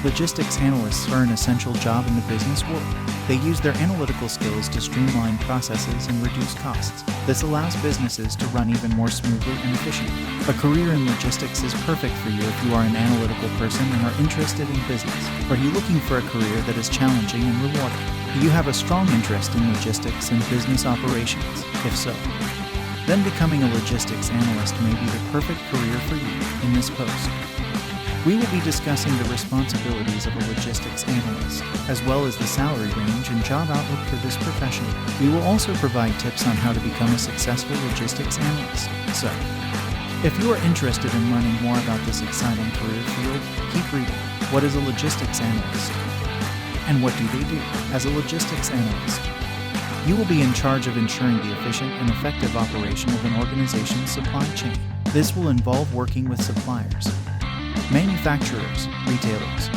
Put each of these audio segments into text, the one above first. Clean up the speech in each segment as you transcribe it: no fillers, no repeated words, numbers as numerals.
Logistics analysts are an essential job in the business world. They use their analytical skills to streamline processes and reduce costs. This allows businesses to run even more smoothly and efficiently. A career in logistics is perfect for you if you are an analytical person and are interested in business. Are you looking for a career that is challenging and rewarding? Do you have a strong interest in logistics and business operations? If so, then becoming a logistics analyst may be the perfect career for you in this post. We will be discussing the responsibilities of a logistics analyst, as well as the salary range and job outlook for this profession. We will also provide tips on how to become a successful logistics analyst. So, if you are interested in learning more about this exciting career field, keep reading. What is a logistics analyst? And what do they do? As a logistics analyst, you will be in charge of ensuring the efficient and effective operation of an organization's supply chain. This will involve working with suppliers, manufacturers, retailers,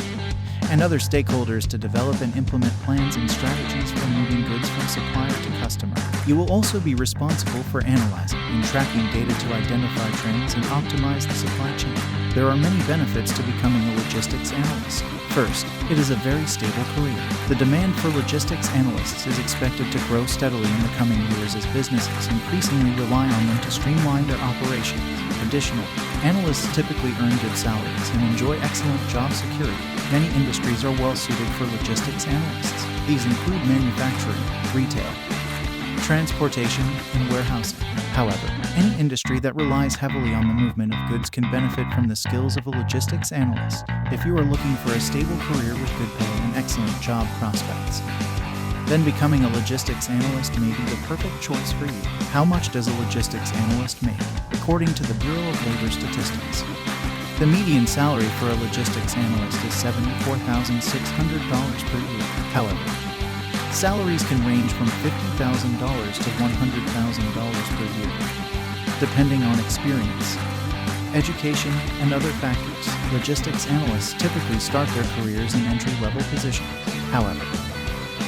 and other stakeholders to develop and implement plans and strategies for moving goods from supplier to customer. You will also be responsible for analyzing and tracking data to identify trends and optimize the supply chain. There are many benefits to becoming a logistics analyst. First, it is a very stable career. The demand for logistics analysts is expected to grow steadily in the coming years as businesses increasingly rely on them to streamline their operations. Additionally, analysts typically earn good salaries and enjoy excellent job security. Many industries are well suited for logistics analysts. These include manufacturing, retail, transportation, and warehousing. However, any industry that relies heavily on the movement of goods can benefit from the skills of a logistics analyst if you are looking for a stable career with good pay and excellent job prospects. Then becoming a logistics analyst may be the perfect choice for you. How much does a logistics analyst make? According to the Bureau of Labor Statistics, the median salary for a logistics analyst is $74,600 per year. However, salaries can range from $50,000 to $100,000 per year, depending on experience, education, and other factors. Logistics analysts typically start their careers in entry-level positions. However,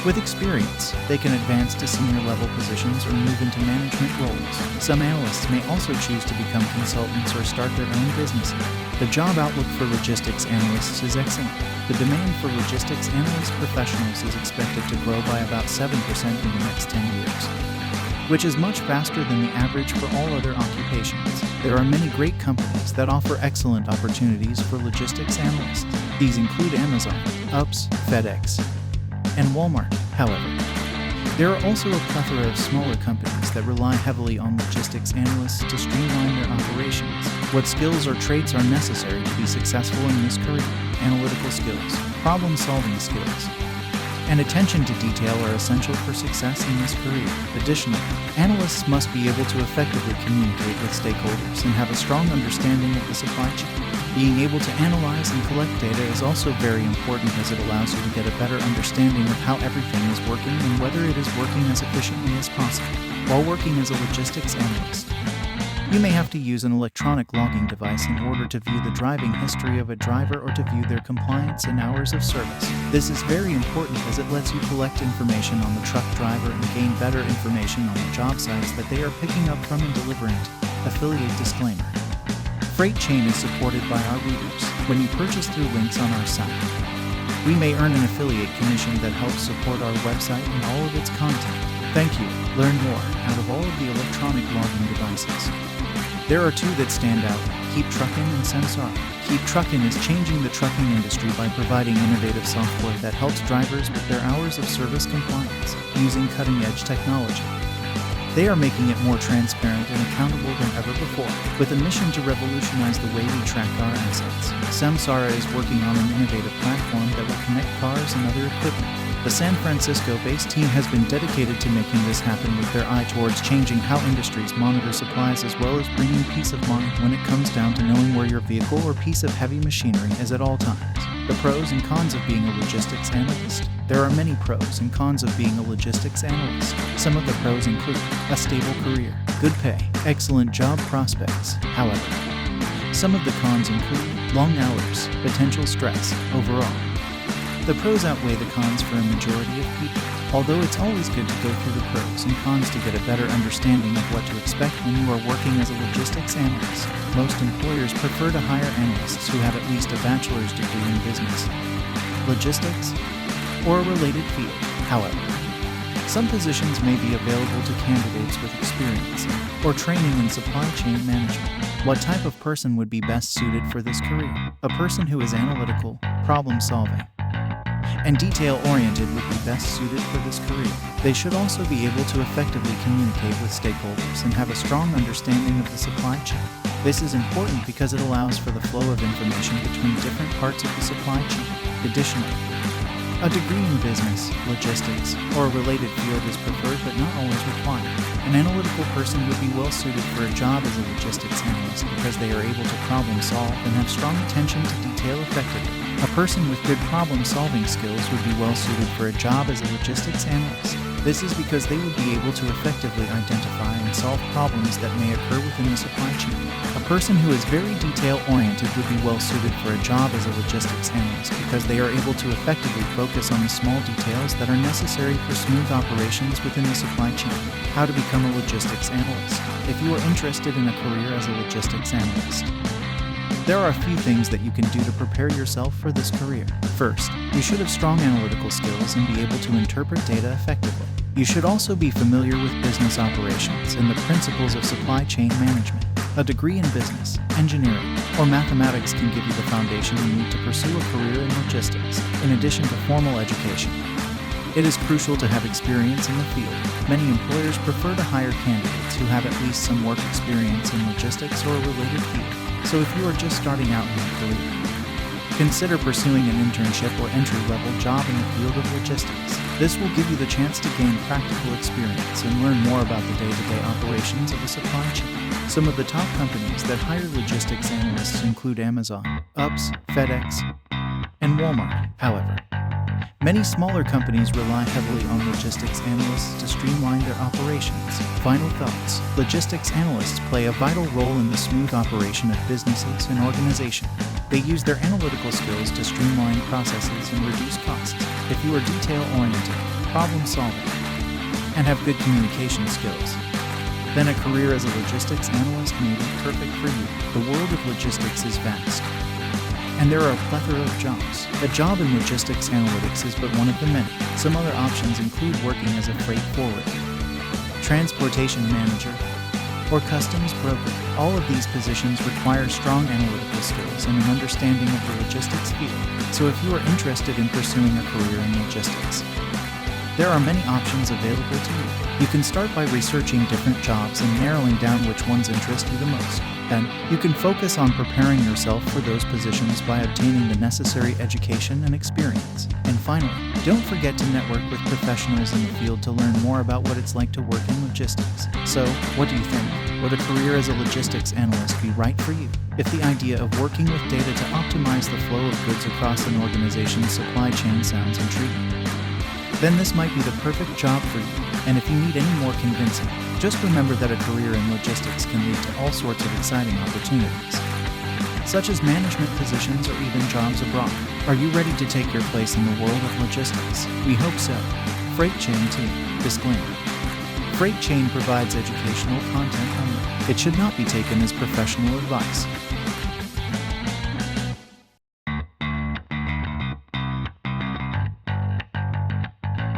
with experience, they can advance to senior-level positions or move into management roles. Some analysts may also choose to become consultants or start their own businesses. The job outlook for logistics analysts is excellent. The demand for logistics analyst professionals is expected to grow by about 7% in the next 10 years, which is much faster than the average for all other occupations. There are many great companies that offer excellent opportunities for logistics analysts. These include Amazon, UPS, FedEx, and Walmart. However, there are also a plethora of smaller companies that rely heavily on logistics analysts to streamline their operations. What skills or traits are necessary to be successful in this career? Analytical skills, problem-solving skills, and attention to detail are essential for success in this career. Additionally, analysts must be able to effectively communicate with stakeholders and have a strong understanding of the supply chain. Being able to analyze and collect data is also very important as it allows you to get a better understanding of how everything is working and whether it is working as efficiently as possible. While working as a logistics analyst, you may have to use an electronic logging device in order to view the driving history of a driver or to view their compliance and hours of service. This is very important as it lets you collect information on the truck driver and gain better information on the job sites that they are picking up from and delivering to. Affiliate disclaimer. Freight Chain is supported by our readers. When you purchase through links on our site, we may earn an affiliate commission that helps support our website and all of its content. Thank you. Learn more out of all of the electronic logging devices. There are two that stand out: Keep Truckin' and Samsara. Keep Truckin' is changing the trucking industry by providing innovative software that helps drivers with their hours of service compliance using cutting-edge technology. They are making it more transparent and accountable than ever before, with a mission to revolutionize the way we track our assets. Samsara is working on an innovative platform that will connect cars and other equipment. The San Francisco-based team has been dedicated to making this happen with their eye towards changing how industries monitor supplies as well as bringing peace of mind when it comes down to knowing where your vehicle or piece of heavy machinery is at all times. The pros and cons of being a logistics analyst. There are many pros and cons of being a logistics analyst. Some of the pros include a stable career, good pay, excellent job prospects. However, some of the cons include long hours, potential stress overall. The pros outweigh the cons for a majority of people, although it's always good to go through the pros and cons to get a better understanding of what to expect when you are working as a logistics analyst. Most employers prefer to hire analysts who have at least a bachelor's degree in business, logistics, or a related field. However, some positions may be available to candidates with experience or training in supply chain management. What type of person would be best suited for this career? A person who is analytical, problem-solving, and detail-oriented would be best suited for this career. They should also be able to effectively communicate with stakeholders and have a strong understanding of the supply chain. This is important because it allows for the flow of information between different parts of the supply chain. Additionally, a degree in business, logistics, or a related field is preferred but not always required. An analytical person would be well suited for a job as a logistics analyst because they are able to problem solve and have strong attention to detail effectively. A person with good problem-solving skills would be well suited for a job as a logistics analyst. This is because they would be able to effectively identify and solve problems that may occur within the supply chain. A person who is very detail-oriented would be well suited for a job as a logistics analyst because they are able to effectively focus on the small details that are necessary for smooth operations within the supply chain. How to become a logistics analyst. If you are interested in a career as a logistics analyst, there are a few things that you can do to prepare yourself for this career. First, you should have strong analytical skills and be able to interpret data effectively. You should also be familiar with business operations and the principles of supply chain management. A degree in business, engineering, or mathematics can give you the foundation you need to pursue a career in logistics, in addition to formal education. It is crucial to have experience in the field. Many employers prefer to hire candidates who have at least some work experience in logistics or a related field. So if you are just starting out in your career, consider pursuing an internship or entry-level job in the field of logistics. This will give you the chance to gain practical experience and learn more about the day-to-day operations of a supply chain. Some of the top companies that hire logistics analysts include Amazon, UPS, FedEx, and Walmart. However, many smaller companies rely heavily on logistics analysts to streamline their operations. Final thoughts. Logistics analysts play a vital role in the smooth operation of businesses and organizations. They use their analytical skills to streamline processes and reduce costs. If you are detail-oriented, problem-solving, and have good communication skills, then a career as a logistics analyst may be perfect for you. The world of logistics is vast, and there are a plethora of jobs. A job in logistics analytics is but one of the many. Some other options include working as a freight forwarder, transportation manager, or customs broker. All of these positions require strong analytical skills and an understanding of the logistics field. So if you are interested in pursuing a career in logistics, there are many options available to you. You can start by researching different jobs and narrowing down which ones interest you the most. Then, you can focus on preparing yourself for those positions by obtaining the necessary education and experience. And finally, don't forget to network with professionals in the field to learn more about what it's like to work in logistics. So, what do you think? Would a career as a logistics analyst be right for you? If the idea of working with data to optimize the flow of goods across an organization's supply chain sounds intriguing, then this might be the perfect job for you. And if you need any more convincing, just remember that a career in logistics can lead to all sorts of exciting opportunities, such as management positions or even jobs abroad. Are you ready to take your place in the world of logistics? We hope so. Freight Chain Team. Disclaimer. Freight Chain provides educational content only. It should not be taken as professional advice.